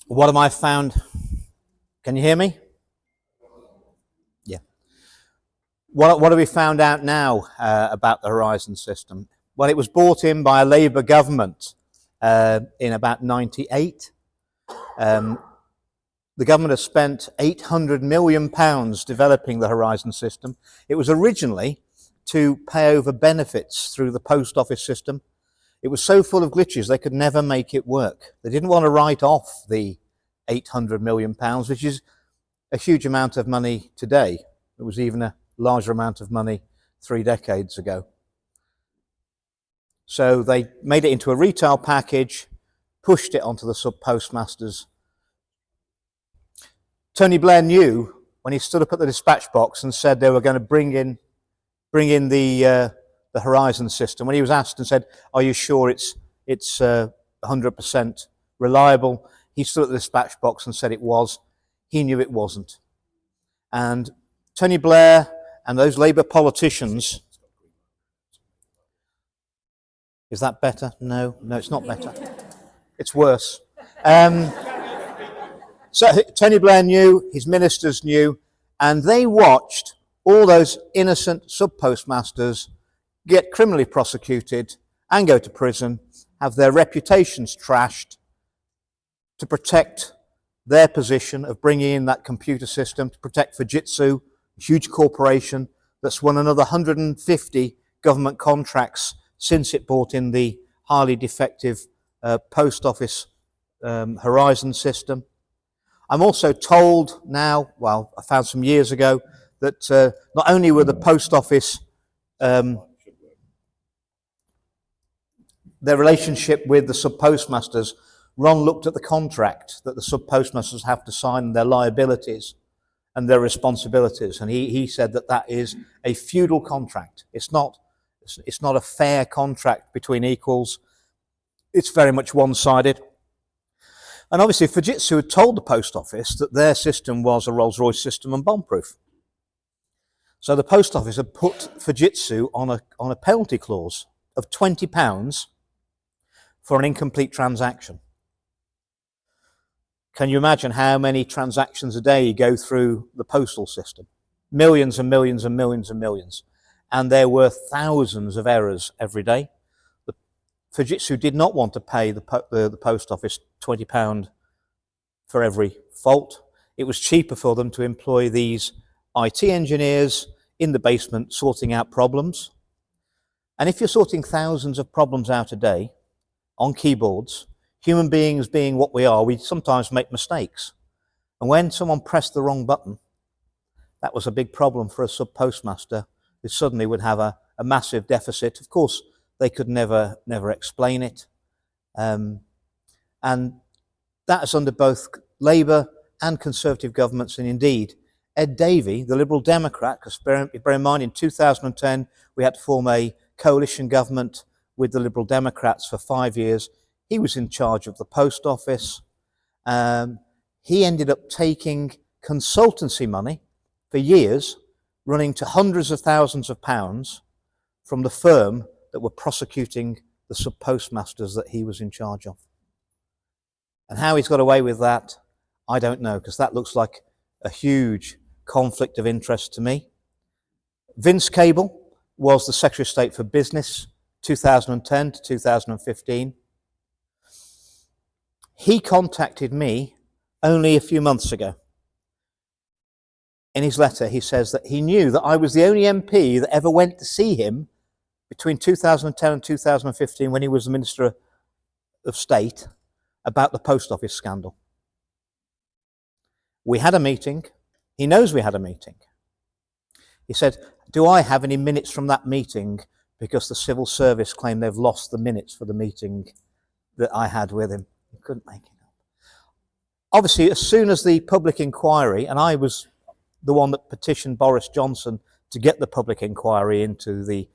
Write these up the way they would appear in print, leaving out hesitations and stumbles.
What have I found? Can you hear me? Yeah. What have we found out now about the Horizon system? Well, it was brought in by a Labour government in about 98. The government has spent £800 million developing the Horizon system. It was originally to pay over benefits through the post office system. It was so full of glitches they could never make it work. They didn't want to write off the £800 million, which is a huge amount of money today. It was even a larger amount of money 3 decades ago. So they made it into a retail package, pushed it onto the sub-postmasters. Tony Blair knew when he stood up at the dispatch box and said they were going to bring in the Horizon system. When he was asked and said, "Are you sure it's 100% reliable?" He stood at the dispatch box and said it was. He knew it wasn't. And Tony Blair and those Labour politicians. Is that better? No, it's not better. It's worse. So Tony Blair knew, his ministers knew, and they watched all those innocent sub-postmasters get criminally prosecuted and go to prison, have their reputations trashed to protect their position of bringing in that computer system, to protect Fujitsu, a huge corporation that's won another 150 government contracts since it brought in the highly defective post office Horizon system. I'm also told now, well, I found some years ago, that not only were the post office, their relationship with the sub-postmasters, Ron looked at the contract that the sub-postmasters have to sign and their liabilities and their responsibilities, and he said that that is a feudal contract. It's not a fair contract between equals. It's very much one-sided. And obviously Fujitsu had told the post office that their system was a Rolls-Royce system and bomb-proof. So the post office had put Fujitsu on a penalty clause of £20 for an incomplete transaction. Can you imagine how many transactions a day go through the postal system? Millions and millions and millions and millions. And there were thousands of errors every day. Fujitsu did not want to pay the post office £20 for every fault. It was cheaper for them to employ these IT engineers in the basement sorting out problems. And if you're sorting thousands of problems out a day on keyboards, human beings being what we are, we sometimes make mistakes. And when someone pressed the wrong button, that was a big problem for a sub-postmaster who suddenly would have a massive deficit. Of course, they could never explain it. And that's under both Labour and Conservative governments. And indeed, Ed Davey, the Liberal Democrat, because bear in mind, in 2010, we had to form a coalition government with the Liberal Democrats for 5 years. He was in charge of the post office. He ended up taking consultancy money for years, running to hundreds of thousands of pounds from the firm that were prosecuting the sub-postmasters that he was in charge of. And how he's got away with that, I don't know, because that looks like a huge conflict of interest to me. Vince Cable was the Secretary of State for Business, 2010 to 2015. He contacted me only a few months ago. In his letter, he says that he knew that I was the only MP that ever went to see him between 2010 and 2015 when he was the Minister of State about the post office scandal. We had a meeting. He knows we had a meeting. He said, "Do I have any minutes from that meeting?" Because the civil service claimed they've lost the minutes for the meeting that I had with him. He couldn't make it up. Obviously, as soon as the public inquiry, and I was the one that petitioned Boris Johnson to get the public inquiry into the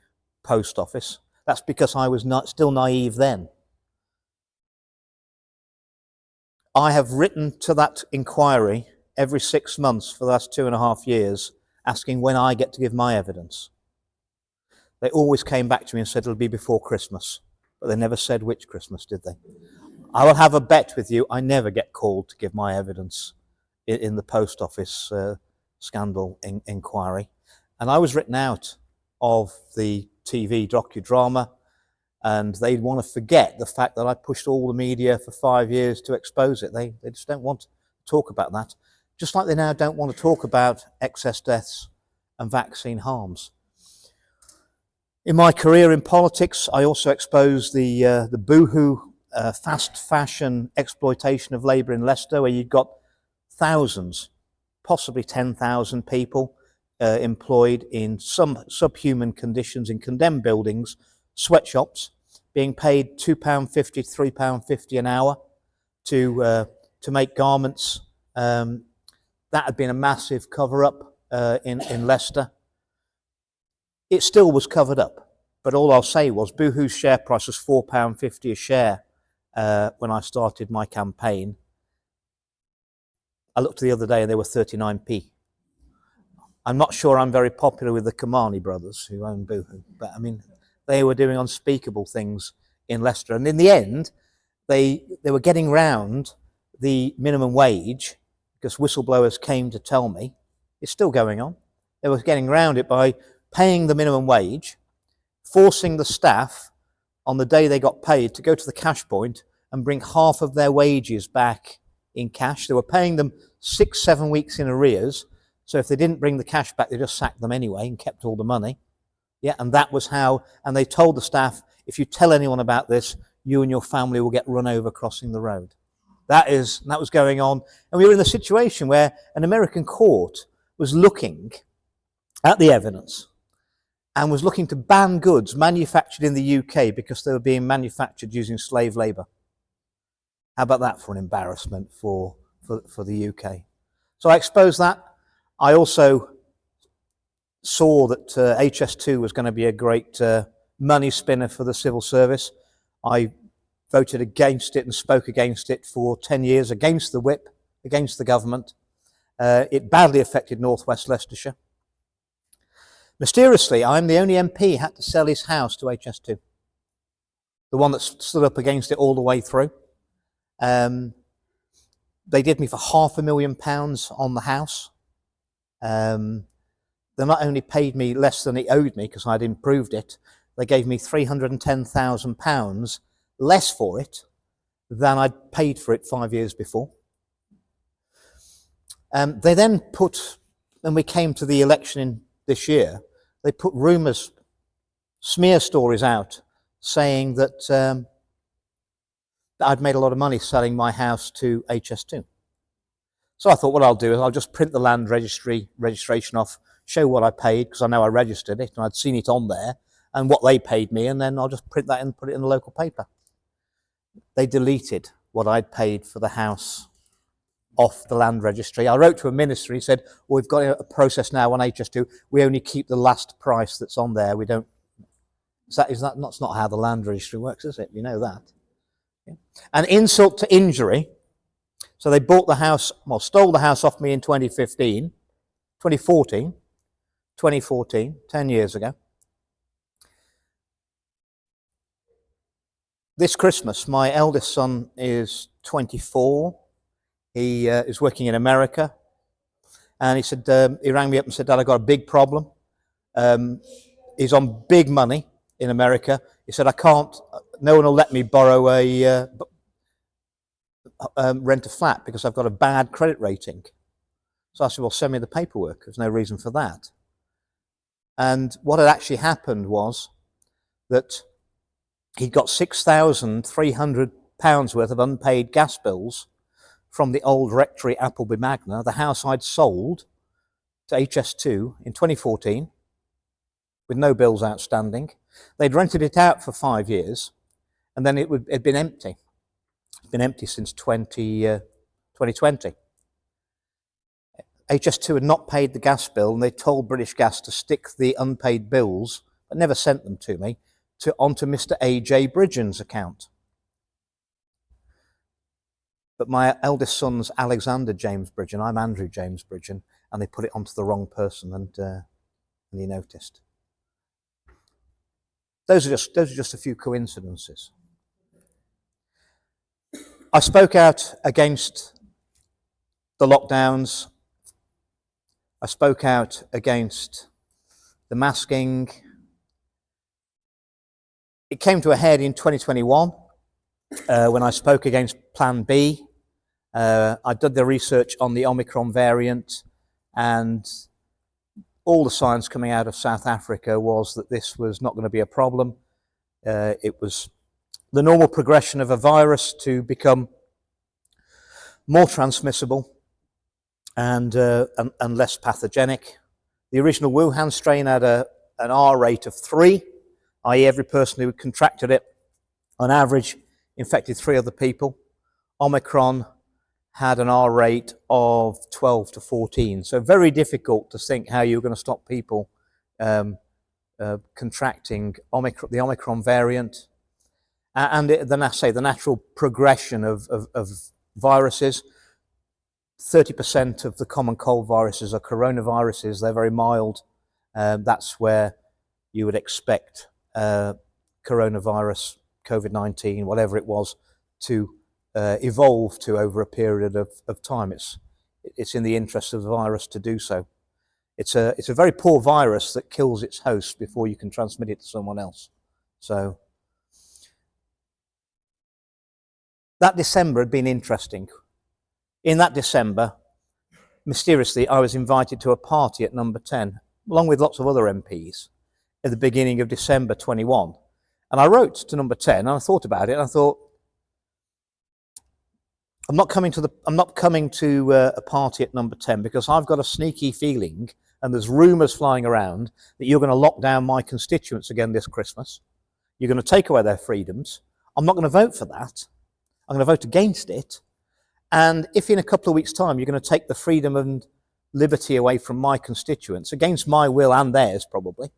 post office. That's because I was still naive then. I have written to that inquiry every 6 months for the last 2.5 years asking when I get to give my evidence. They always came back to me and said it'll be before Christmas, but they never said which Christmas, did they? I will have a bet with you, I never get called to give my evidence in the post office scandal inquiry. And I was written out of the TV docudrama, and they'd want to forget the fact that I pushed all the media for 5 years to expose it. They just don't want to talk about that, just like they now don't want to talk about excess deaths and vaccine harms. In my career in politics, I also exposed the boohoo fast fashion exploitation of labour in Leicester, where you'd got thousands, possibly 10,000 people employed in some subhuman conditions in condemned buildings, sweatshops, being paid £2.50 to £3.50 an hour to make garments. That had been a massive cover-up in Leicester. It still was covered up, but all I'll say was Boohoo's share price was £4.50 a share when I started my campaign. I looked the other day and they were 39p. I'm not sure I'm very popular with the Kamani brothers who own Boohoo, but I mean, they were doing unspeakable things in Leicester. And in the end, they were getting round the minimum wage because whistleblowers came to tell me. It's still going on. They were getting round it by paying the minimum wage, forcing the staff on the day they got paid to go to the cash point and bring half of their wages back in cash. They were paying them 6-7 weeks in arrears. So if they didn't bring the cash back, they just sacked them anyway and kept all the money. Yeah, and that was how, and they told the staff, if you tell anyone about this, you and your family will get run over crossing the road. That was going on. And we were in a situation where an American court was looking at the evidence and was looking to ban goods manufactured in the UK because they were being manufactured using slave labour. How about that for an embarrassment for the UK? So I exposed that. I also saw that HS2 was going to be a great money spinner for the civil service. I voted against it and spoke against it for 10 years, against the whip, against the government. It badly affected northwest Leicestershire. Mysteriously, I'm the only MP who had to sell his house to HS2, the one that stood up against it all the way through. They did me for £500,000 on the house. They not only paid me less than it owed me because I'd improved it, they gave me £310,000 less for it than I'd paid for it 5 years before. They then put, when we came to the election in this year, they put rumours, smear stories out saying that I'd made a lot of money selling my house to HS2. So I thought what I'll do is I'll just print the land registration off, show what I paid, because I know I registered it and I'd seen it on there, and what they paid me, and then I'll just print that and put it in the local paper. They deleted what I'd paid for the house off the land registry. I wrote to a minister, he said, well, we've got a process now on HS2, we only keep the last price that's on there, we don't. That's not how the land registry works, is it? You know that. Yeah. An insult to injury. So they bought the house, well, stole the house off me in 2014, 10 years ago. This Christmas, my eldest son is 24. He is working in America. And he said, he rang me up and said, Dad, I've got a big problem. He's on big money in America. He said, no one will let me borrow rent a flat because I've got a bad credit rating. So I said, well, send me the paperwork. There's no reason for that. And what had actually happened was that he'd got £6,300 worth of unpaid gas bills from the old rectory Appleby Magna, the house I'd sold to HS2 in 2014 with no bills outstanding. They'd rented it out for 5 years and then it'd been empty. It's been empty since 2020. HS2 had not paid the gas bill and they told British Gas to stick the unpaid bills, but never sent them to me, onto Mr. A.J. Bridgen's account. But my eldest son's Alexander James Bridgen, I'm Andrew James Bridgen, and they put it onto the wrong person, and he noticed. Those are just a few coincidences. I spoke out against the lockdowns. I spoke out against the masking. It came to a head in 2021 when I spoke against Plan B. I did the research on the Omicron variant, and all the science coming out of South Africa was that this was not going to be a problem. It was the normal progression of a virus to become more transmissible and less pathogenic. The original Wuhan strain had an R rate of 3, i.e. every person who contracted it on average infected 3 other people. Omicron had an R rate of 12 to 14, so very difficult to think how you're going to stop people contracting the Omicron variant. And then I say the natural progression of viruses. 30% of the common cold viruses are coronaviruses. They're very mild. That's where you would expect coronavirus, COVID-19, whatever it was, to evolve to over a period of time. It's in the interest of the virus to do so. It's a very poor virus that kills its host before you can transmit it to someone else. So that December had been interesting. In that December, mysteriously, I was invited to a party at Number 10, along with lots of other MPs, at the beginning of December 21. And I wrote to Number 10, and I thought about it, and I thought, I'm not coming to a party at Number 10 because I've got a sneaky feeling, and there's rumours flying around, that you're going to lock down my constituents again this Christmas. You're going to take away their freedoms. I'm not going to vote for that. I'm going to vote against it. And if in a couple of weeks' time you're going to take the freedom and liberty away from my constituents, against my will and theirs probably,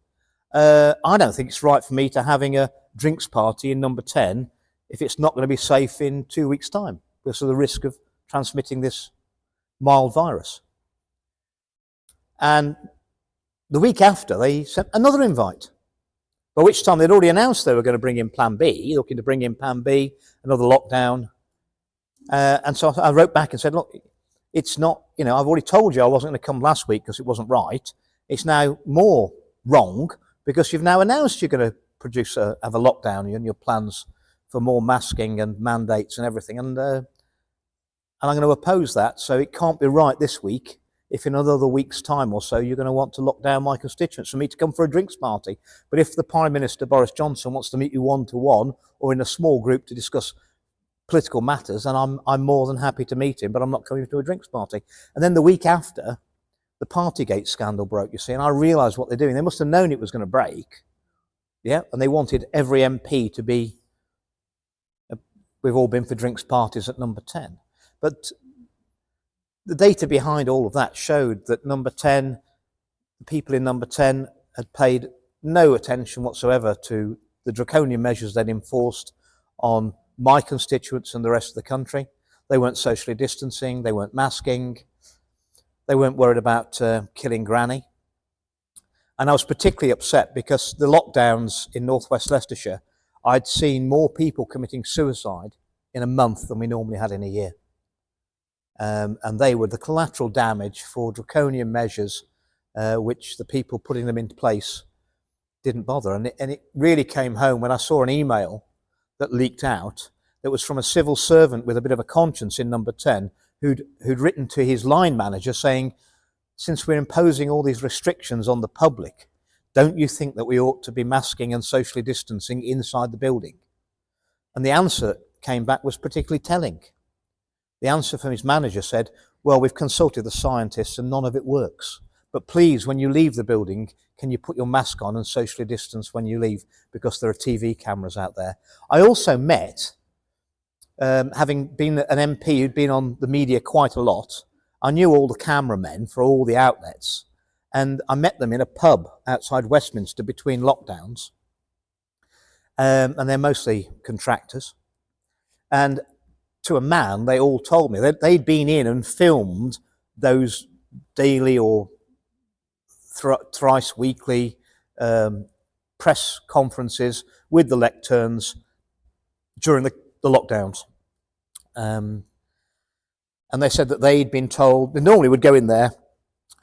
I don't think it's right for me to having a drinks party in Number 10 if it's not going to be safe in 2 weeks' time because of the risk of transmitting this mild virus. And the week after, they sent another invite, by which time they'd already announced they were going to bring in Plan B, looking to bring in Plan B, another lockdown. And so I wrote back and said, look, it's not, I've already told you I wasn't going to come last week because it wasn't right. It's now more wrong because you've now announced you're going to have a lockdown and your plans for more masking and mandates and everything. And I'm going to oppose that. So it can't be right this week if in another week's time or so you're going to want to lock down my constituents for me to come for a drinks party. But if the Prime Minister, Boris Johnson, wants to meet you one-to-one or in a small group to discuss political matters, and I'm more than happy to meet him, but I'm not coming to a drinks party. And then the week after, the Partygate scandal broke, you see, and I realised what they're doing. They must have known it was going to break, yeah, and they wanted every MP to be, we've all been for drinks parties at Number 10. But the data behind all of that showed that Number 10, the people in Number 10 had paid no attention whatsoever to the draconian measures they'd enforced on my constituents and the rest of the country. They weren't socially distancing, they weren't masking, they weren't worried about killing Granny. And I was particularly upset because the lockdowns in northwest Leicestershire, I'd seen more people committing suicide in a month than we normally had in a year. And they were the collateral damage for draconian measures which the people putting them into place didn't bother. And it really came home when I saw an email that leaked out that was from a civil servant with a bit of a conscience in Number 10 who'd written to his line manager saying, since we're imposing all these restrictions on the public, don't you think that we ought to be masking and socially distancing inside the building? And the answer came back was particularly telling. The answer from his manager said, well, we've consulted the scientists and none of it works. But please, when you leave the building, can you put your mask on and socially distance when you leave because there are TV cameras out there? I also met, having been an MP who'd been on the media quite a lot, I knew all the cameramen for all the outlets, and I met them in a pub outside Westminster between lockdowns, and they're mostly contractors. And to a man, they all told me that they'd been in and filmed those daily or thrice weekly press conferences with the lecterns during the lockdowns. And they said that they'd been told, they normally would go in there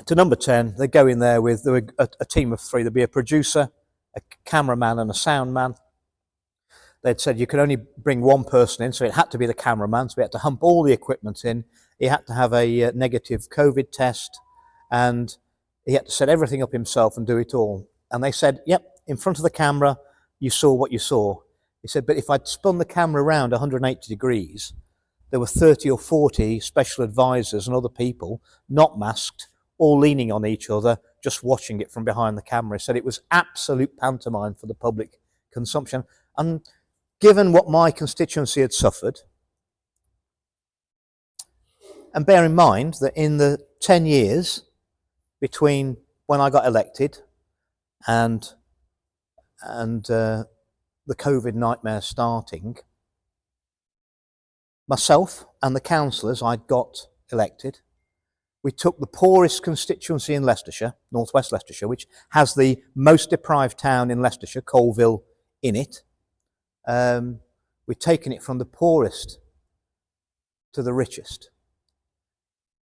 to number 10, they'd go in there with a team of 3. There'd be a producer, a cameraman and a sound man. They'd said you could only bring one person in, so it had to be the cameraman, so we had to hump all the equipment in. He had to have a negative COVID test, and he had to set everything up himself and do it all. And they said, yep, in front of the camera, you saw what you saw. He said, but if I'd spun the camera around 180 degrees, there were 30 or 40 special advisors and other people, not masked, all leaning on each other, just watching it from behind the camera. He said it was absolute pantomime for the public consumption. And given what my constituency had suffered, and bear in mind that in the 10 years between when I got elected and the COVID nightmare starting, myself and the councillors I'd got elected, we took the poorest constituency in Leicestershire, northwest Leicestershire, which has the most deprived town in Leicestershire, Colville, in it. We've taken it from the poorest to the richest.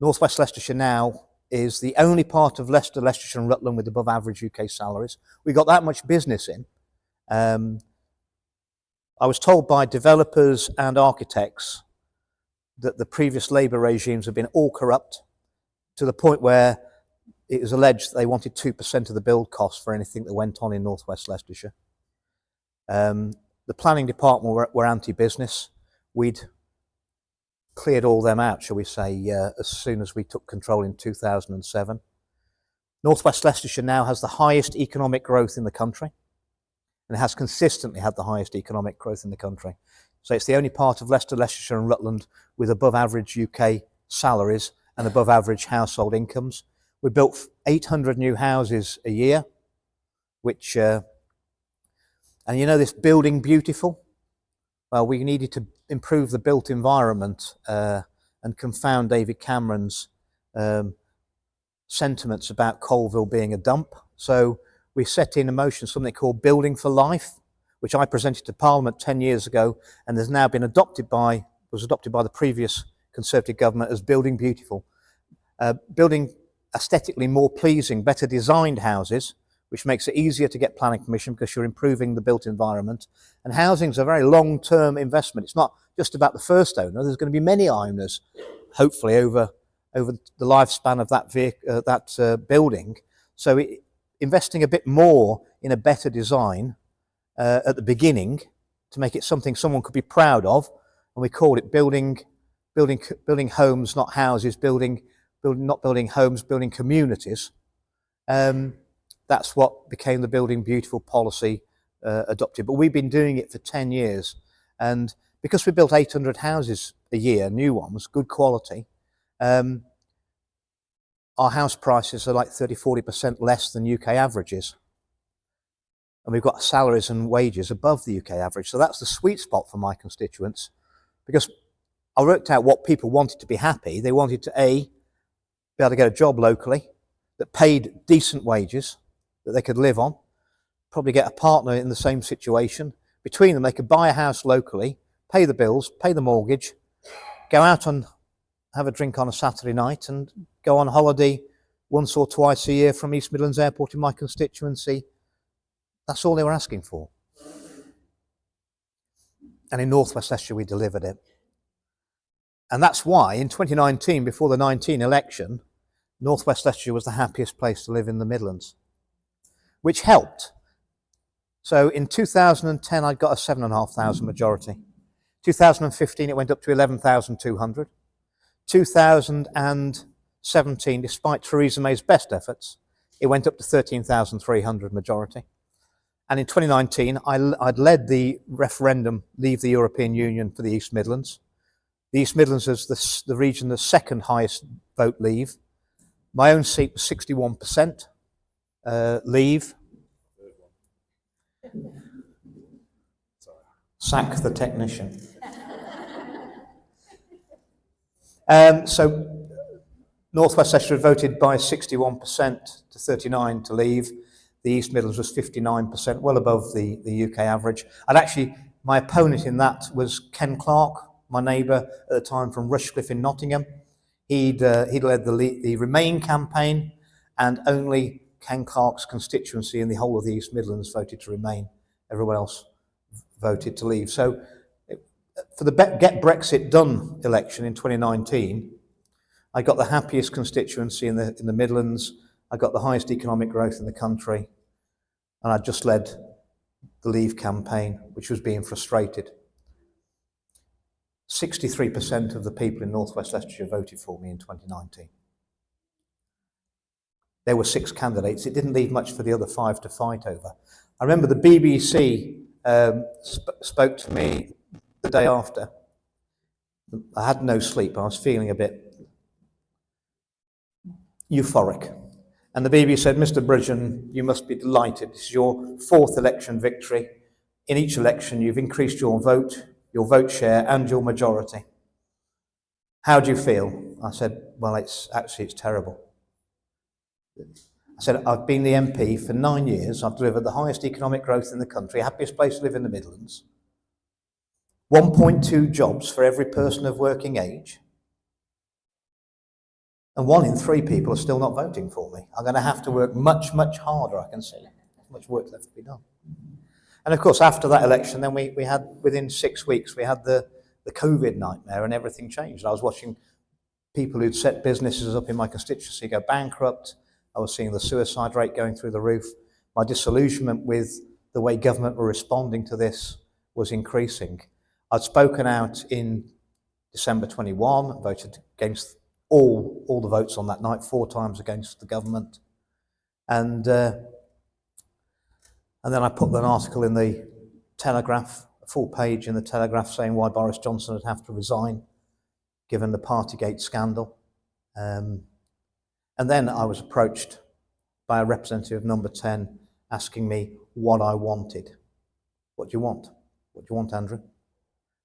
Northwest Leicestershire now is the only part of Leicester, Leicestershire and Rutland with above average UK salaries. We got that much business in. I was told by developers and architects that the previous Labour regimes have been all corrupt, to the point where it was alleged that they wanted 2% of the build cost for anything that went on in northwest Leicestershire. The planning department were anti-business. We'd cleared all them out, shall we say, as soon as we took control in 2007. Northwest Leicestershire now has the highest economic growth in the country, and it has consistently had the highest economic growth in the country. So it's the only part of Leicester, Leicestershire and Rutland with above average UK salaries and above average household incomes. We built 800 new houses a year, which, and you know this building beautiful? Well, we needed to improve the built environment and confound David Cameron's sentiments about Colville being a dump. So we set in motion something called Building for Life, which I presented to Parliament 10 years ago and has now been was adopted by the previous Conservative government as Building Beautiful. Building aesthetically more pleasing, better designed houses, which makes it easier to get planning permission because you're improving the built environment. And housing is a very long-term investment. It's not just about the first owner. There's going to be many owners, hopefully, over the lifespan of that building. So investing a bit more in a better design at the beginning to make it something someone could be proud of, and we call it building homes, not houses, not building homes, building communities. That's what became the Building Beautiful policy adopted. But we've been doing it for 10 years. And because we built 800 houses a year, new ones, good quality, our house prices are like 30-40% less than UK averages. And we've got salaries and wages above the UK average. So that's the sweet spot for my constituents, because I worked out what people wanted to be happy. They wanted to, A, be able to get a job locally that paid decent wages that they could live on, probably get a partner in the same situation. Between them, they could buy a house locally, pay the bills, pay the mortgage, go out and have a drink on a Saturday night and go on holiday once or twice a year from East Midlands Airport in my constituency. That's all they were asking for. And in North West Leicestershire, we delivered it. And that's why in 2019, before the 19 election, North West Leicestershire was the happiest place to live in the Midlands, which helped. So in 2010, I got a 7,500 majority. 2015, it went up to 11,200. 2017, despite Theresa May's best efforts, it went up to 13,300 majority. And in 2019, I'd led the referendum, Leave the European Union, for the East Midlands. The East Midlands is the region, the second highest vote leave. My own seat was 61% leave. Sack the technician. So North West Leicestershire voted by 61% to 39% to leave. The East Midlands was 59%, well above the UK average. And actually, my opponent in that was Ken Clark, my neighbour at the time from Rushcliffe in Nottingham. He'd led the Remain campaign, and only Ken Clark's constituency in the whole of the East Midlands voted to remain. Everyone else voted to leave. So for the Get Brexit Done election in 2019, I got the happiest constituency in the Midlands. I got the highest economic growth in the country, and I just led the Leave campaign, which was being frustrated. 63% of the people in North West Leicestershire voted for me in 2019. There were 6 candidates. It didn't leave much for the other 5 to fight over. I remember the BBC spoke to me the day after. I had no sleep. I was feeling a bit euphoric. And the BBC said, "Mr. Bridgen, you must be delighted. This is your 4th election victory. In each election, you've increased your vote share and your majority. How do you feel?" I said, "Well, it's terrible." I said, "I've been the MP for 9 years. I've delivered the highest economic growth in the country, happiest place to live in the Midlands, 1.2 jobs for every person of working age. And 1 in 3 people are still not voting for me. I'm going to have to work much, much harder, I can see. Much work left to be done." And of course, after that election, then we had, within 6 weeks, we had the COVID nightmare, and everything changed. I was watching people who'd set businesses up in my constituency go bankrupt. I was seeing the suicide rate going through the roof. My disillusionment with the way government were responding to this was increasing. I'd spoken out in December 21, voted against all the votes on that night, 4 times against the government. And then I put an article in the Telegraph, a full page in the Telegraph, saying why Boris Johnson would have to resign, given the Partygate scandal. And then I was approached by a representative of Number 10 asking me what I wanted. "What do you want? What do you want, Andrew?"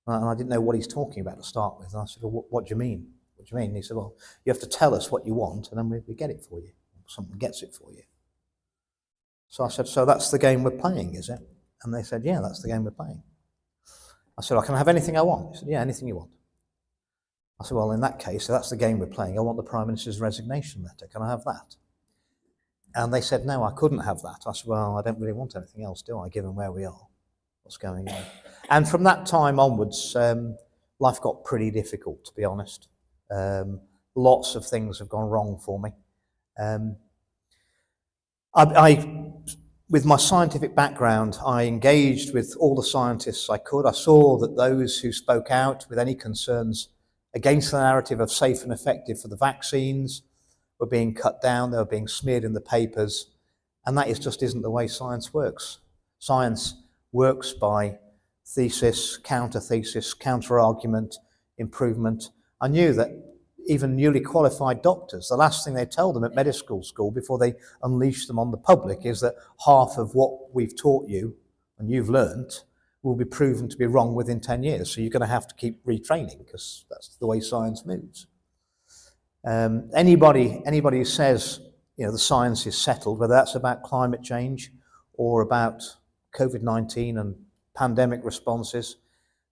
And I didn't know what he's talking about to start with. And I said, "Well, what do you mean? What do you mean?" And he said, "Well, you have to tell us what you want, and then we get it for you. Someone gets it for you." So I said, "So that's the game we're playing, is it?" And they said, "Yeah, that's the game we're playing." I said, "I can have anything I want." He said, "Yeah, anything you want." I said, "Well, in that case, if that's the game we're playing, I want the Prime Minister's resignation letter. Can I have that?" And they said, "No, I couldn't have that." I said, "Well, I don't really want anything else, do I, given where we are, what's going on?" And from that time onwards, life got pretty difficult, to be honest. Lots of things have gone wrong for me. With my scientific background, I engaged with all the scientists I could. I saw that those who spoke out with any concerns against the narrative of safe and effective for the vaccines were being cut down, they were being smeared in the papers, and that just isn't the way science works. Science works by thesis, counter-thesis, counter-argument, improvement. I knew that even newly qualified doctors, the last thing they tell them at medical school before they unleash them on the public is that half of what we've taught you and you've learnt will be proven to be wrong within 10 years. So you're going to have to keep retraining, because that's the way science moves. Anybody who says, the science is settled, whether that's about climate change or about COVID-19 and pandemic responses,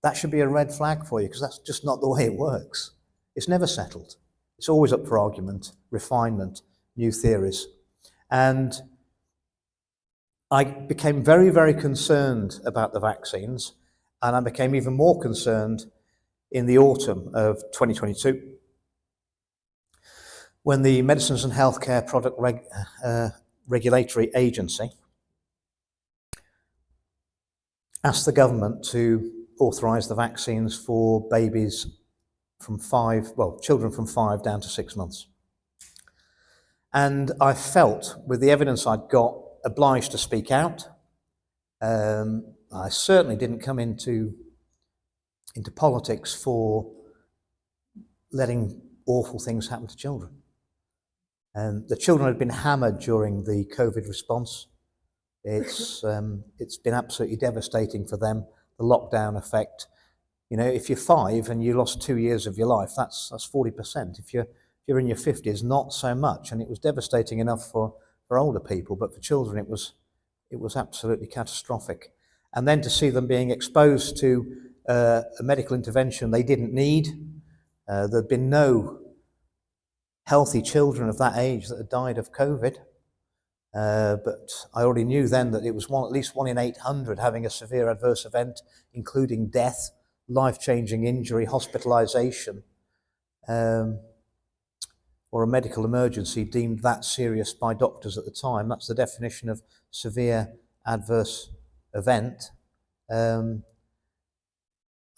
that should be a red flag for you, because that's just not the way it works. It's never settled. It's always up for argument, refinement, new theories. And I became very, very concerned about the vaccines, and I became even more concerned in the autumn of 2022, when the Medicines and Healthcare Product Regulatory Agency asked the government to authorise the vaccines for babies from children from 5 down to 6 months. And I felt, with the evidence I'd got, obliged to speak out. I certainly didn't come into politics for letting awful things happen to children. The children had been hammered during the COVID response. It's been absolutely devastating for them, the lockdown effect. if you're 5 and you lost 2 years of your life, that's 40%. If you're in your 50s, not so much. And it was devastating enough for older people, but for children it was absolutely catastrophic. And then to see them being exposed to a medical intervention they didn't need. There'd been no healthy children of that age that had died of COVID. But I already knew then that it was at least 1 in 800 having a severe adverse event, including death, life-changing injury, hospitalization, or a medical emergency deemed that serious by doctors at the time. That's the definition of severe adverse event. And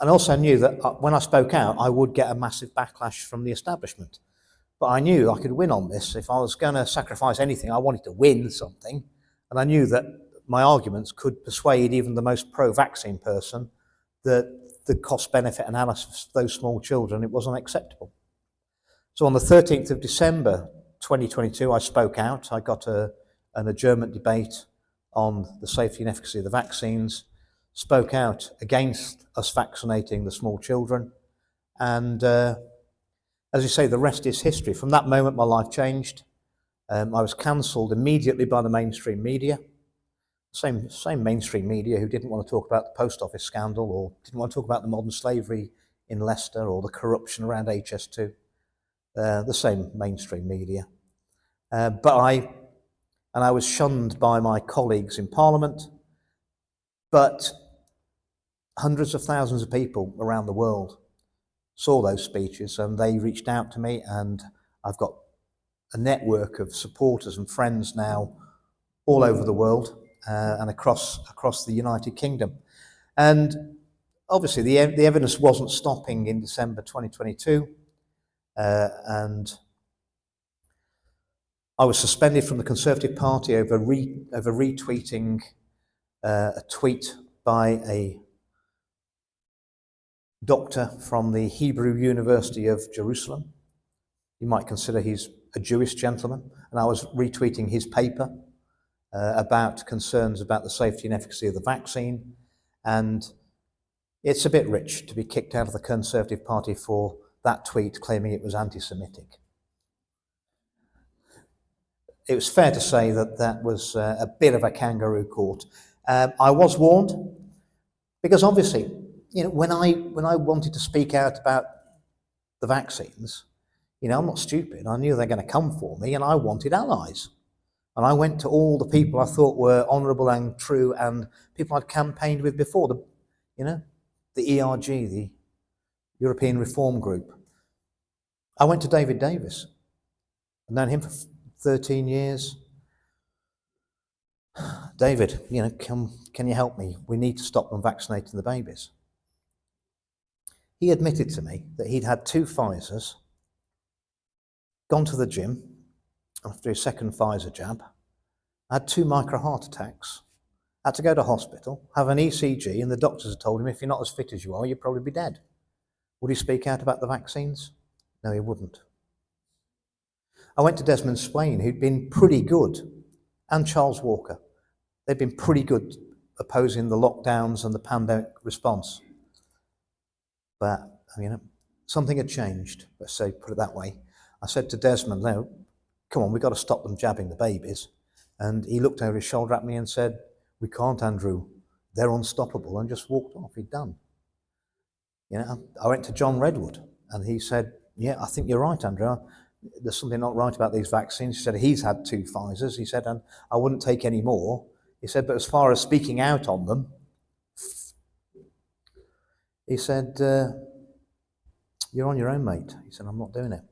I also knew that when I spoke out, I would get a massive backlash from the establishment. But I knew I could win on this. If I was going to sacrifice anything, I wanted to win something. And I knew that my arguments could persuade even the most pro-vaccine person that the cost-benefit analysis of those small children, it wasn't acceptable. So on the 13th of December 2022, I spoke out. I got an adjournment debate on the safety and efficacy of the vaccines, spoke out against us vaccinating the small children. And as you say, the rest is history. From that moment, my life changed. I was cancelled immediately by the mainstream media. Same mainstream media who didn't want to talk about the post office scandal or didn't want to talk about the modern slavery in Leicester or the corruption around HS2. The same mainstream media. But I was shunned by my colleagues in Parliament, but hundreds of thousands of people around the world saw those speeches and they reached out to me, and I've got a network of supporters and friends now all over the world and across the United Kingdom. And obviously the evidence wasn't stopping in December 2022, and I was suspended from the Conservative Party over retweeting a tweet by a doctor from the Hebrew University of Jerusalem. You might consider he's a Jewish gentleman, and I was retweeting his paper about concerns about the safety and efficacy of the vaccine. And it's a bit rich to be kicked out of the Conservative Party for that tweet claiming it was anti-Semitic. It was fair to say that that was a bit of a kangaroo court. I was warned, because obviously, when I wanted to speak out about the vaccines, I'm not stupid. I knew they're going to come for me, and I wanted allies. And I went to all the people I thought were honourable and true, and people I'd campaigned with before, the ERG, the European Reform Group. I went to David Davis. I've known him for 13 years. David, can you help me? We need to stop them vaccinating the babies. He admitted to me that he'd had 2 Pfizers, gone to the gym after his second Pfizer jab, had 2 micro heart attacks, had to go to hospital, have an ECG, and the doctors had told him, if you're not as fit as you are, you'll probably be dead. Would he speak out about the vaccines? No, he wouldn't. I went to Desmond Swain, who'd been pretty good, and Charles Walker. They'd been pretty good opposing the lockdowns and the pandemic response. But, something had changed, let's say, put it that way. I said to Desmond, no, come on, we've got to stop them jabbing the babies. And he looked over his shoulder at me and said, we can't, Andrew. They're unstoppable, and just walked off. He'd done. I went to John Redwood, and he said, yeah, I think you're right, Andrew. There's something not right about these vaccines. He said he's had 2 Pfizers. He said, and I wouldn't take any more. He said, but as far as speaking out on them, he said, you're on your own, mate. He said, I'm not doing it.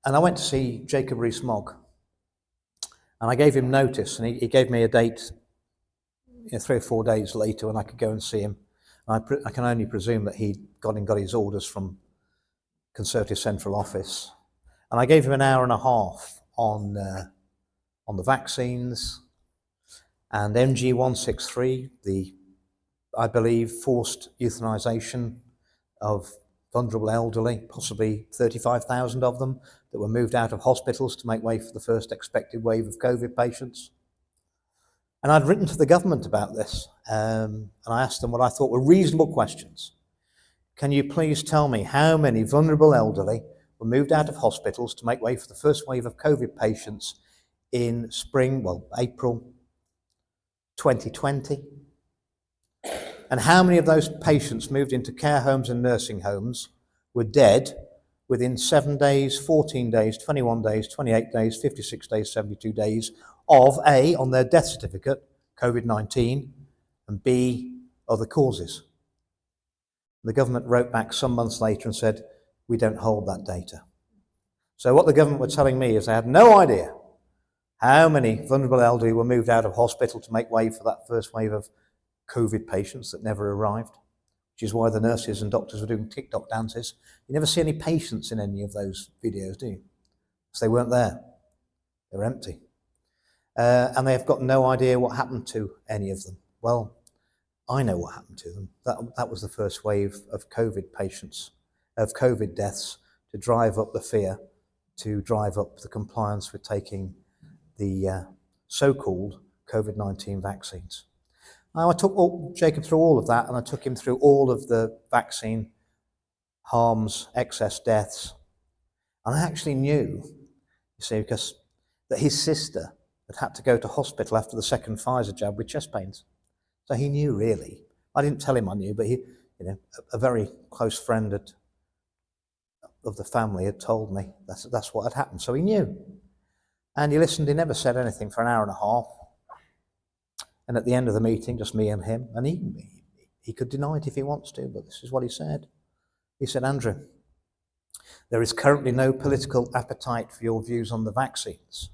And I went to see Jacob Rees-Mogg, and I gave him notice, and he gave me a date 3 or 4 days later when I could go and see him. I can only presume that he'd got his orders from Conservative Central Office. And I gave him an hour and a half on the vaccines and MG163, the, I believe, forced euthanization of vulnerable elderly, possibly 35,000 of them that were moved out of hospitals to make way for the first expected wave of COVID patients. And I'd written to the government about this, and I asked them what I thought were reasonable questions. Can you please tell me how many vulnerable elderly were moved out of hospitals to make way for the first wave of COVID patients in April 2020? And how many of those patients moved into care homes and nursing homes were dead within 7 days, 14 days, 21 days, 28 days, 56 days, 72 days of A, on their death certificate, COVID-19, and B, other causes? The government wrote back some months later and said, we don't hold that data. So what the government were telling me is they had no idea how many vulnerable elderly were moved out of hospital to make way for that first wave of COVID patients that never arrived, which is why the nurses and doctors were doing TikTok dances. You never see any patients in any of those videos, do you? Because they weren't there. They were empty. And they've got no idea what happened to any of them. Well, I know what happened to them. That was the first wave of COVID patients, of COVID deaths, to drive up the fear, to drive up the compliance with taking the so-called COVID-19 vaccines. Now, I took Jacob through all of that, and I took him through all of the vaccine harms, excess deaths. And I actually knew, you see, because that his sister had to go to hospital after the second Pfizer jab with chest pains. So he knew, really. I didn't tell him I knew, but he, a very close friend of the family had told me that's what had happened. So he knew. And he listened. He never said anything for an hour and a half. And at the end of the meeting, just me and him, and he could deny it if he wants to, but this is what he said. He said, Andrew, there is currently no political appetite for your views on the vaccines.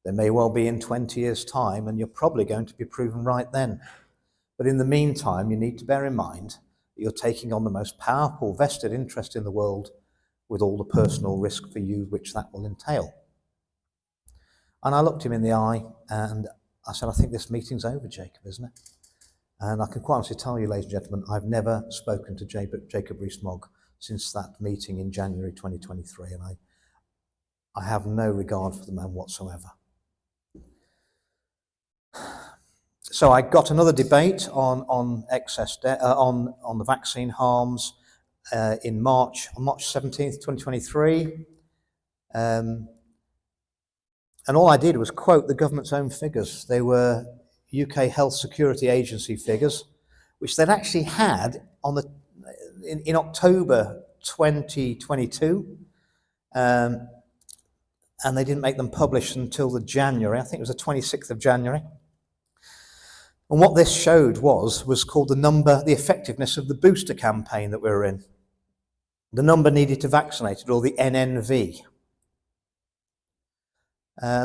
There may well be in 20 years' time, and you're probably going to be proven right then. But in the meantime, you need to bear in mind that you're taking on the most powerful vested interest in the world with all the personal risk for you which that will entail. And I looked him in the eye and I said, I think this meeting's over, Jacob, isn't it? And I can quite honestly tell you, ladies and gentlemen, I've never spoken to Jacob Rees-Mogg since that meeting in January 2023, and I have no regard for the man whatsoever. So I got another debate on excess debt, on the vaccine harms on March 17th, 2023. And all I did was quote the government's own figures. They were UK Health Security Agency figures, which they'd actually had in October 2022. And they didn't make them published until the January, I think it was the 26th of January. And what this showed was called the effectiveness of the booster campaign that we were in. The number needed to vaccinate, or the NNV.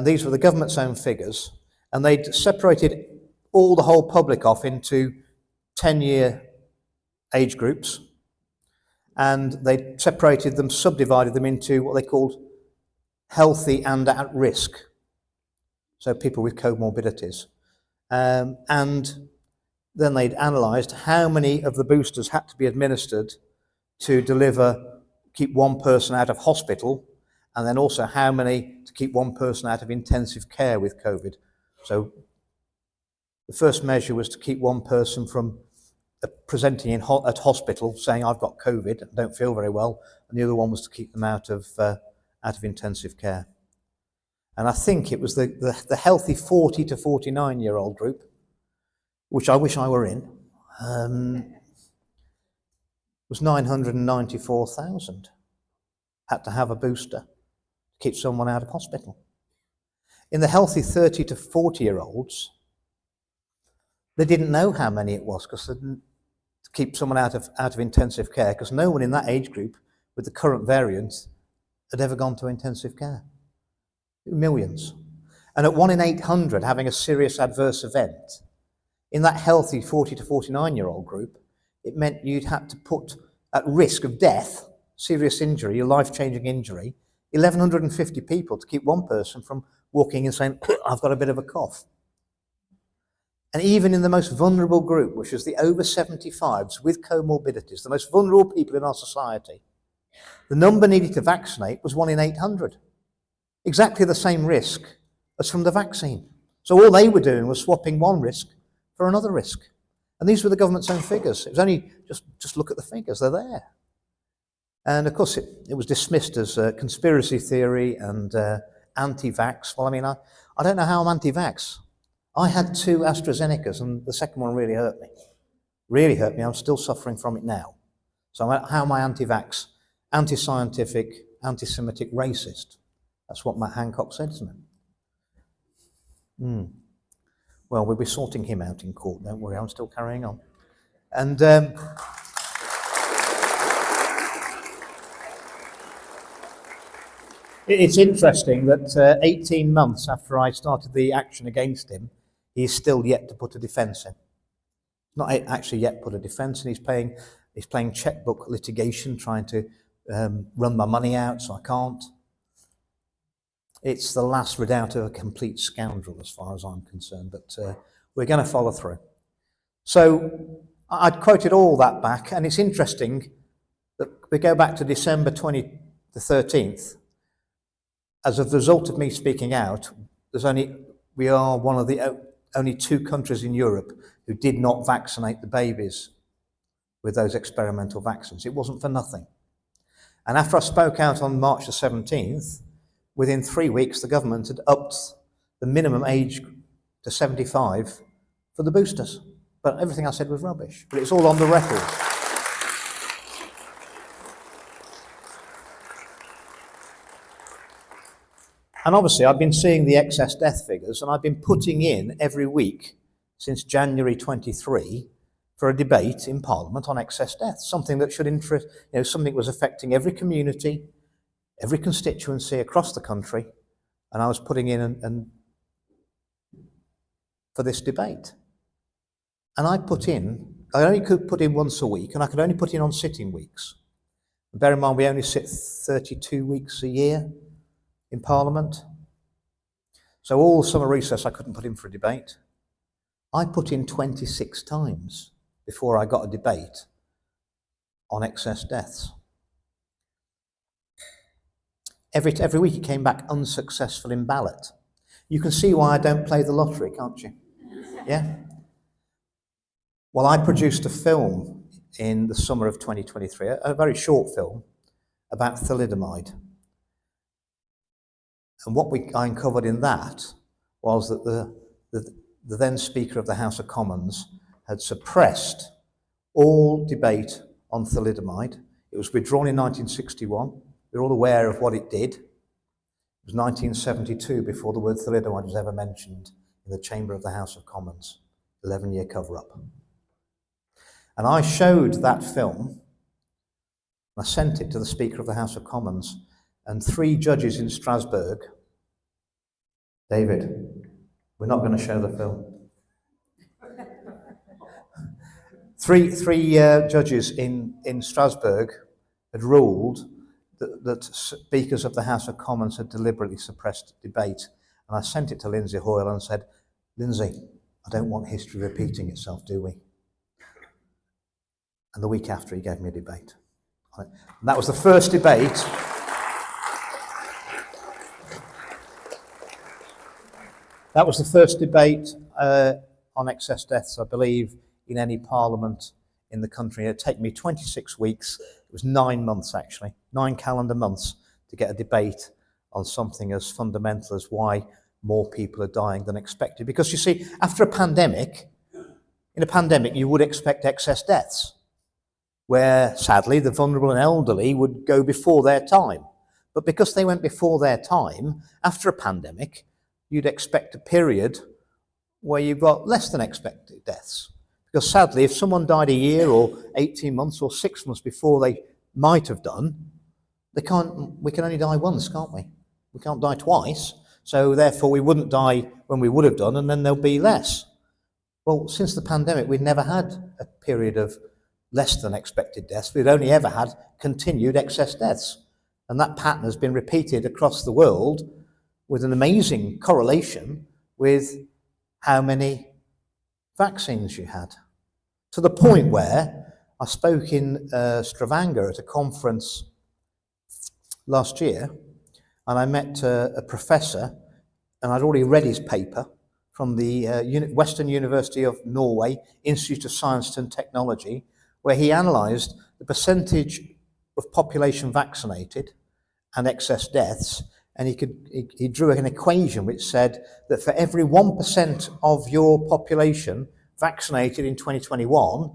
These were the government's own figures, and they'd separated the whole public off into 10-year age groups, and they separated them, subdivided them into what they called healthy and at risk, so people with comorbidities. And then they'd analysed how many of the boosters had to be administered to keep one person out of hospital, and then also how many to keep one person out of intensive care with COVID. So the first measure was to keep one person from presenting at hospital saying, I've got COVID, I don't feel very well, and the other one was to keep them out of intensive care. And I think it was the healthy 40 to 49-year-old group, which I wish I were in, was 994,000 had to have a booster to keep someone out of hospital. In the healthy 30 to 40-year-olds, they didn't know how many it was because they didn't keep someone out of intensive care, because no one in that age group with the current variant had ever gone to intensive care. Millions. And at 1 in 800 having a serious adverse event, in that healthy 40 to 49-year-old group, it meant you'd had to put at risk of death, serious injury, a life-changing injury, 1,150 people to keep one person from walking and saying, I've got a bit of a cough. And even in the most vulnerable group, which is the over 75s with comorbidities, the most vulnerable people in our society, the number needed to vaccinate was 1 in 800. Exactly the same risk as from the vaccine. So all they were doing was swapping one risk for another risk. And these were the government's own figures. It was only, just look at the figures, they're there. And of course it was dismissed as conspiracy theory and anti-vax. Well, I mean, I don't know how I'm anti-vax. I had 2 AstraZenecas and the second one really hurt me. Really hurt me. I'm still suffering from it now. So how am I anti-vax, anti-scientific, anti-Semitic, racist? That's what Matt Hancock said, isn't it? Well, we'll be sorting him out in court, don't worry, I'm still carrying on. And it's interesting that 18 months after I started the action against him, he's still yet to put a defence in. Not actually yet put a defence in, he's playing checkbook litigation, trying to run my money out, so I can't. It's the last redoubt of a complete scoundrel as far as I'm concerned, but we're going to follow through. So I'd quoted all that back, and it's interesting that we go back to December the 13th. As a result of me speaking out, we are one of the only 2 countries in Europe who did not vaccinate the babies with those experimental vaccines. It wasn't for nothing. And after I spoke out on March the 17th, within 3 weeks, the government had upped the minimum age to 75 for the boosters. But everything I said was rubbish. But it's all on the record. And obviously, I've been seeing the excess death figures, and I've been putting in every week since January 23 for a debate in Parliament on excess deaths, something that should interest, something that was affecting every community, every constituency across the country, and I was putting in and for this debate. And I only could put in once a week, and I could only put in on sitting weeks. Bear in mind, we only sit 32 weeks a year in Parliament. So all summer recess I couldn't put in for a debate. I put in 26 times before I got a debate on excess deaths. Every week it came back unsuccessful in ballot. You can see why I don't play the lottery, can't you? Yeah? Well, I produced a film in the summer of 2023, a very short film about thalidomide. And what I uncovered in that was that the then Speaker of the House of Commons had suppressed all debate on thalidomide. It was withdrawn in 1961. We're all aware of what it did. It was 1972 before the word thalidomide was ever mentioned in the chamber of the House of Commons, 11-year cover-up. And I showed that film, I sent it to the Speaker of the House of Commons, and 3 judges in Strasbourg, David, we're not going to show the film. Three judges in Strasbourg had ruled that speakers of the House of Commons had deliberately suppressed debate. And I sent it to Lindsay Hoyle and said, Lindsay, I don't want history repeating itself, do we? And the week after, he gave me a debate. And that was the first debate. That was the first debate on excess deaths, I believe, in any parliament in the country. It took me 26 weeks. It was 9 months, actually, 9 calendar months to get a debate on something as fundamental as why more people are dying than expected. Because you see, after a pandemic, in a pandemic, you would expect excess deaths, where sadly the vulnerable and elderly would go before their time. But because they went before their time, after a pandemic, you'd expect a period where you've got less than expected deaths. Because sadly, if someone died a year or 18 months or 6 months before they might have done, we can only die once, can't we? We can't die twice. So therefore, we wouldn't die when we would have done, and then there'll be less. Well, since the pandemic, we've never had a period of less than expected deaths. We've only ever had continued excess deaths. And that pattern has been repeated across the world with an amazing correlation with how many vaccines you had. To the point where I spoke in Stavanger at a conference last year, and I met a professor, and I'd already read his paper from the Western University of Norway, Institute of Science and Technology, where he analysed the percentage of population vaccinated and excess deaths, and he drew an equation which said that for every 1% of your population vaccinated in 2021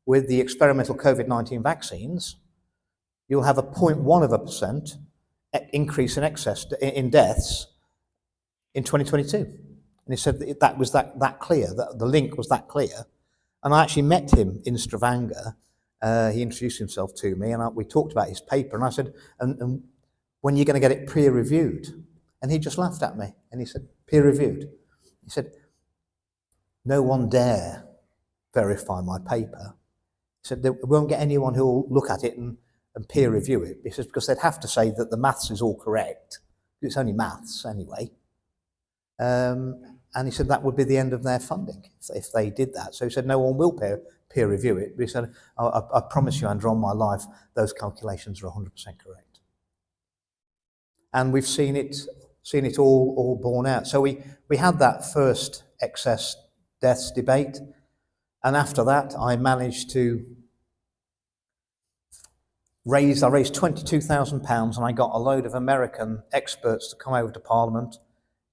with the experimental COVID-19 vaccines, you'll have a 0.1% increase in excess in deaths in 2022. And he said that was that clear, that the link was that clear. And I actually met him in Stavanger. He introduced himself to me, and we talked about his paper. And I said, and when are you going to get it peer-reviewed? And he just laughed at me, and he said, peer-reviewed? He said, no one dare verify my paper. He said, we won't get anyone who will look at it and peer review it. He says, because they'd have to say that the maths is all correct. It's only maths anyway. And he said that would be the end of their funding if they did that. So he said, no one will peer review it. But he said, I promise you, Andrew, on my life, those calculations are 100% correct. And we've seen it all borne out. So we had that first excess deaths debate. And after that, I managed to I raised £22,000, and I got a load of American experts to come over to Parliament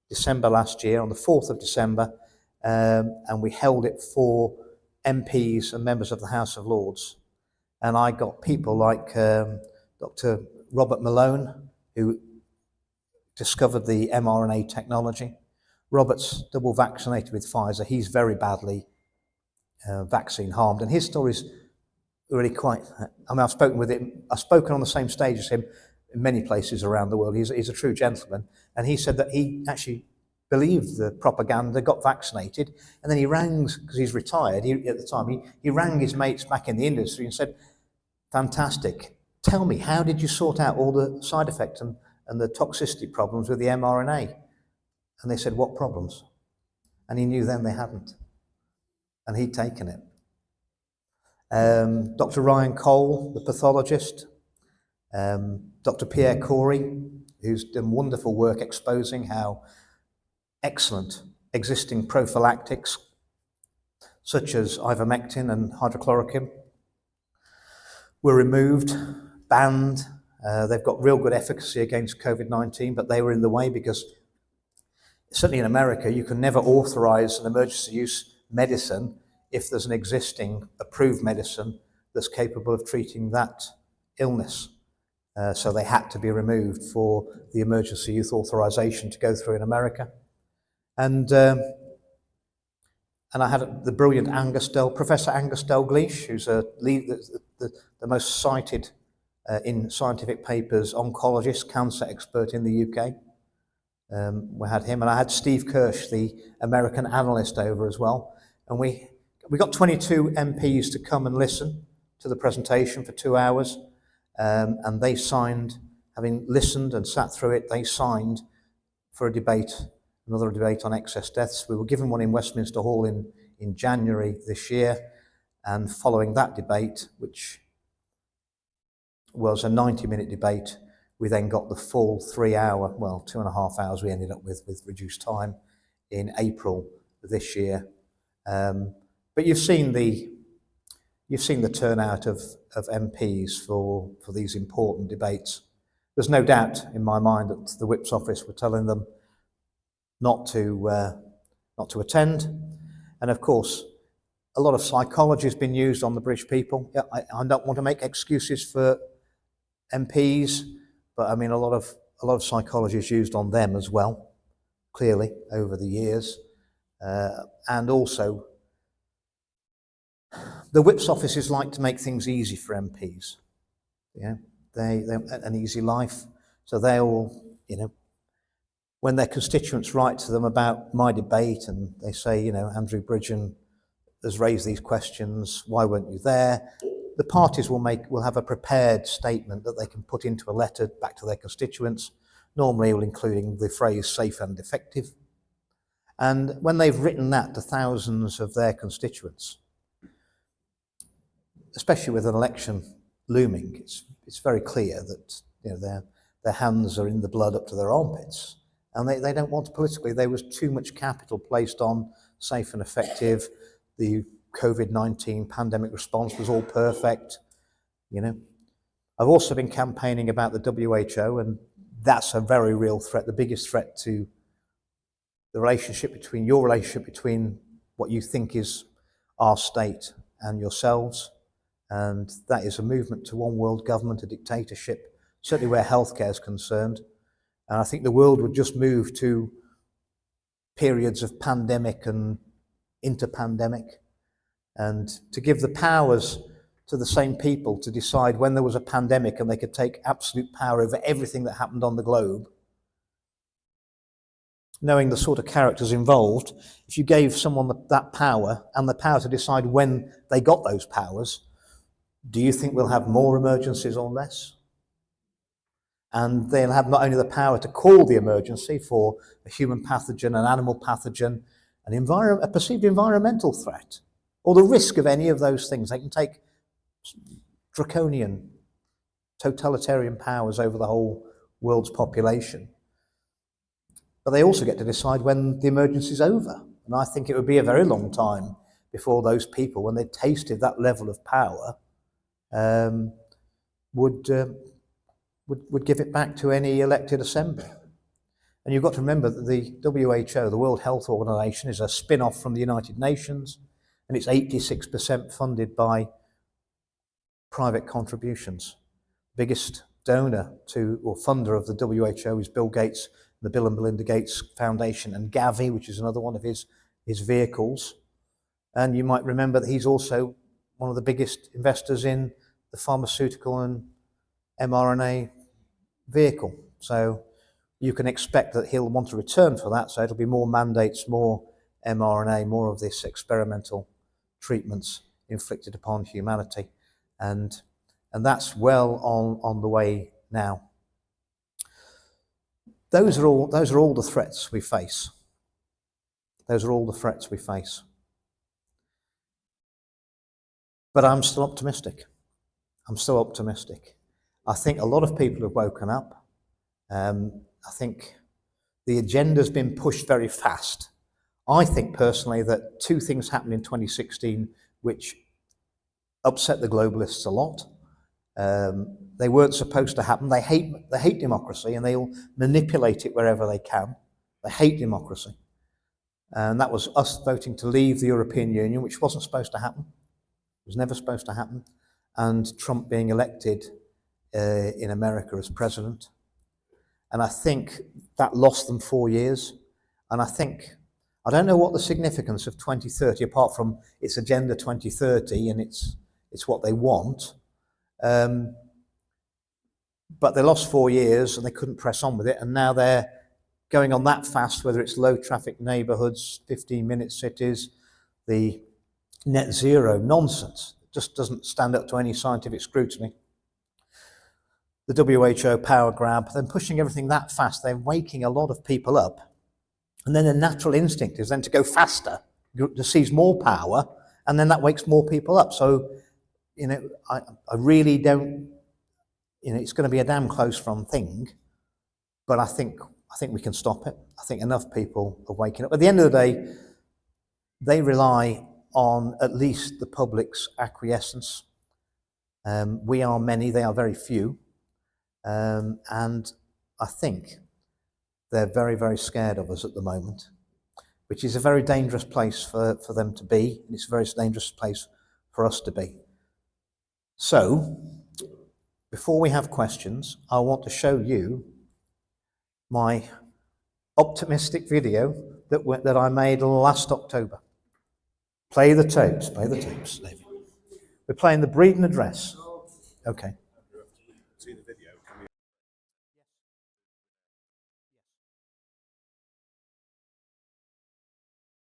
December last year, on the 4th of December, and we held it for MPs and members of the House of Lords. And I got people like Dr. Robert Malone, who discovered the mRNA technology. Robert's double vaccinated with Pfizer. He's very badly vaccine harmed, and his story's really quite, I mean, I've spoken with him, I've spoken on the same stage as him in many places around the world. He's a true gentleman. And he said that he actually believed the propaganda, got vaccinated, and then he rang, because he's retired at the time, he rang his mates back in the industry and said, fantastic, tell me, how did you sort out all the side effects and the toxicity problems with the mRNA? And they said, what problems? And he knew then they hadn't. And he'd taken it. Dr. Ryan Cole, the pathologist, Dr. Pierre Corey, who's done wonderful work exposing how excellent existing prophylactics, such as ivermectin and hydrochloroquine, were removed, banned. They've got real good efficacy against COVID-19, but they were in the way because, certainly in America, you can never authorize an emergency use medicine if there's an existing approved medicine that's capable of treating that illness. So they had to be removed for the emergency use authorization to go through in America. And I had the brilliant Professor Angus Dalgleish, who's the most cited in scientific papers oncologist, cancer expert in the UK. We had him, and I had Steve Kirsch, the American analyst, over as well. And we got 22 MPs to come and listen to the presentation for 2 hours, and they signed, having listened and sat through it, they signed for a debate, another debate on excess deaths. We were given one in Westminster Hall in January this year, and following that debate, which was a 90-minute debate, we then got the full 3-hour, well, 2.5 hours we ended up with reduced time in April this year. But you've seen the turnout of MPs for these important debates. There's no doubt in my mind that the Whip's office were telling them not to attend, and of course, a lot of psychology has been used on the British people. I don't want to make excuses for MPs, but I mean a lot of psychology is used on them as well, clearly over the years, and also. The Whip's offices like to make things easy for MPs. Yeah, they an easy life. So they all, when their constituents write to them about my debate and they say, Andrew Bridgen has raised these questions, why weren't you there? The parties will have a prepared statement that they can put into a letter back to their constituents, normally including the phrase safe and effective. And when they've written that to thousands of their constituents, especially with an election looming, it's very clear that their hands are in the blood up to their armpits, And they don't want to politically. There was too much capital placed on safe and effective. The COVID-19 pandemic response was all perfect, you know. I've also been campaigning about the WHO, and that's a very real threat, the biggest threat to the relationship between what you think is our state and yourselves. And that is a movement to one world government, a dictatorship, certainly where healthcare is concerned. And I think the world would just move to periods of pandemic and interpandemic, and to give the powers to the same people to decide when there was a pandemic and they could take absolute power over everything that happened on the globe. Knowing the sort of characters involved, if you gave someone that power and the power to decide when they got those powers, do you think we'll have more emergencies or less? And they'll have not only the power to call the emergency for a human pathogen, an animal pathogen, a perceived environmental threat, or the risk of any of those things. They can take draconian, totalitarian powers over the whole world's population. But they also get to decide when the emergency is over. And I think it would be a very long time before those people, when they tasted that level of power, would give it back to any elected assembly. And you've got to remember that the WHO, the World Health Organization, is a spin-off from the United Nations, and it's 86% funded by private contributions. Biggest donor to, or funder of the WHO is Bill Gates, the Bill and Melinda Gates Foundation, and Gavi, which is another one of his vehicles. And you might remember that he's also one of the biggest investors in the pharmaceutical and mRNA vehicle. So you can expect that he'll want a return for that. So it'll be more mandates, more mRNA, more of this experimental treatments inflicted upon humanity. And that's well on the way now. Those are all the threats we face. Those are all the threats we face. But I'm still optimistic. I'm still optimistic. I think a lot of people have woken up. I think the agenda's been pushed very fast. I think personally that two things happened in 2016 which upset the globalists a lot. They weren't supposed to happen. They hate democracy, and they'll manipulate it wherever they can. They hate democracy. And that was us voting to leave the European Union, which wasn't supposed to happen. It was never supposed to happen. And Trump being elected in America as president. And I think that lost them 4 years. And I don't know what the significance of 2030, apart from it's Agenda 2030 and it's what they want. But they lost 4 years and they couldn't press on with it. And now they're going on that fast, whether it's low traffic neighborhoods, 15-minute cities, the net zero nonsense. It just doesn't stand up to any scientific scrutiny. The WHO power grab, then pushing everything that fast, they're waking a lot of people up. And then the natural instinct is then to go faster, to seize more power, and then that wakes more people up. So, I really don't, it's going to be a damn close run thing, but I think we can stop it. I think enough people are waking up. At the end of the day, they rely on at least the public's acquiescence. We are many, they are very few. And I think they're very, very scared of us at the moment, which is a very dangerous place for them to be, and it's a very dangerous place for us to be. So, before we have questions, I want to show you my optimistic video that I made last October. Play the tapes, David. We're playing the Bridgen address. Okay.